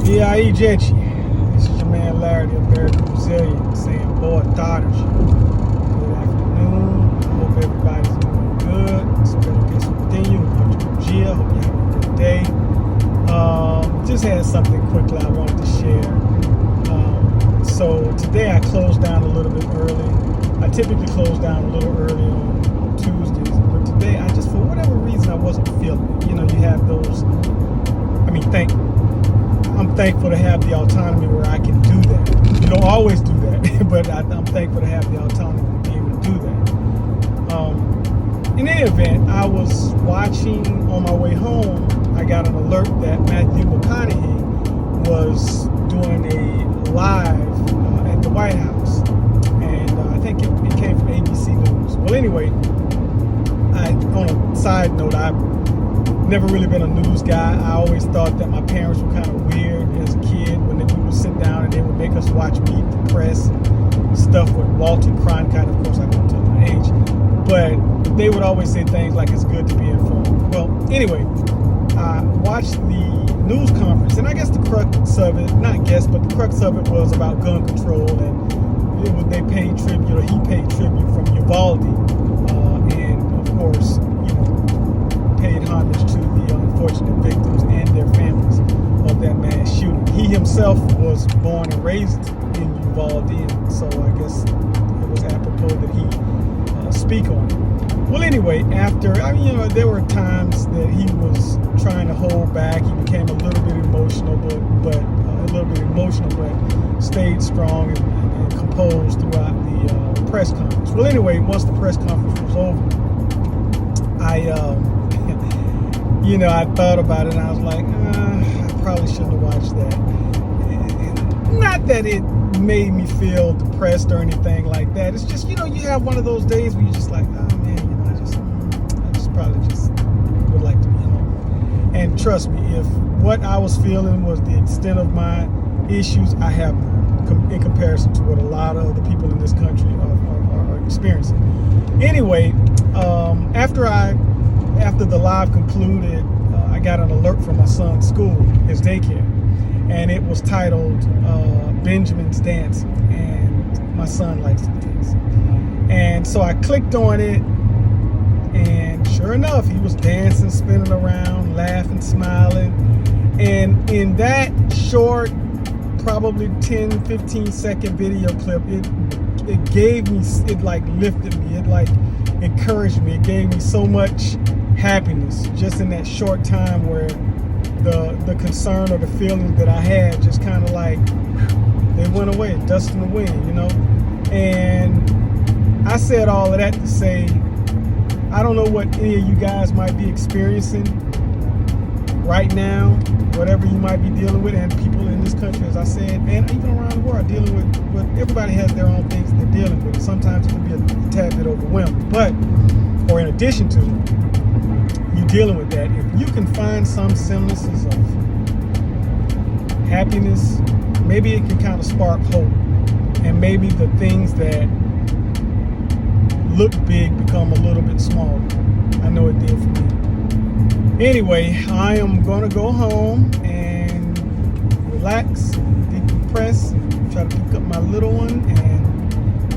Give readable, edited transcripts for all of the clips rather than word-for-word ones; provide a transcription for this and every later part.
E aí, gente? This is your man Larry, the American Brazilian, saying boa tarde. Good afternoon. I hope everybody's doing good. Espero que isso tenha bom dia. Hope you're having a good day. Just had something quickly I wanted to share. So today I closed down a little bit early. I typically close down a little early on Tuesdays, but today I just, for whatever reason, I wasn't feeling it. You know, you have those. I'm thankful to have the autonomy where I can do that. You don't always do that, but I'm thankful to have the autonomy to be able to do that. In any event, I was watching on my way home. I got an alert that Matthew McConaughey was doing a live at the White House, and I think it came from ABC News. Well, anyway, on a side note, I've never really been a news guy. I always thought that my parents were kind of weird as a kid when we would sit down and they would make us watch Meet the Press and stuff with Walter Cronkite. Of course, I won't tell my age, but they would always say things like it's good to be informed. Well, anyway, I watched the news conference, and I guess the crux of it, not guess, but the crux of it was about gun control, and they paid tribute, or he paid tribute from Uvalde, and of course, paid homage to the unfortunate victims and their families of that mass shooting. He himself was born and raised in Uvalde, and so I guess it was apropos that he speak on it. Well, anyway, there were times that he was trying to hold back. He became a little bit emotional, but stayed strong and composed throughout the press conference. Well, anyway, once the press conference was over, I thought about it and I was like, I probably shouldn't have watched that. Not that it made me feel depressed or anything like that. It's just, you have one of those days where you're just like, oh man, I just probably just would like to be home. And trust me, if what I was feeling was the extent of my issues, I have none in comparison to what a lot of other people in this country are experiencing. Anyway, after the live concluded, I got an alert from my son's school, his daycare, and it was titled Benjamin's Dancing, and my son likes to dance. And so I clicked on it, and sure enough, he was dancing, spinning around, laughing, smiling. And in that short, probably 10, 15 second video clip, it gave me, it like lifted me, it like encouraged me, it gave me so much happiness just in that short time, where the concern or the feelings that I had just kind of like, they went away, dust in the wind, And I said all of that to say, I don't know what any of you guys might be experiencing right now, whatever you might be dealing with, and people in this country, as I said, and even around the world, dealing with what everybody has their own things they're dealing with. Sometimes it can be a tad bit overwhelming, or in addition to you dealing with that, if you can find some semblances of happiness, maybe it can kind of spark hope, and maybe the things that look big become a little bit smaller. I know it did for me. Anyway, I am going to go home and relax, decompress, try to pick up my little one, and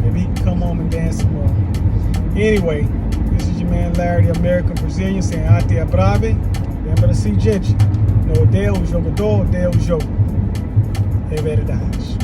maybe he can come home and dance some more. Anyway, this is your man Larry, the American Brazilian, saying até a breve. Lembra assim, gente, no odeio o jogador, odeio o jogo. É verdade.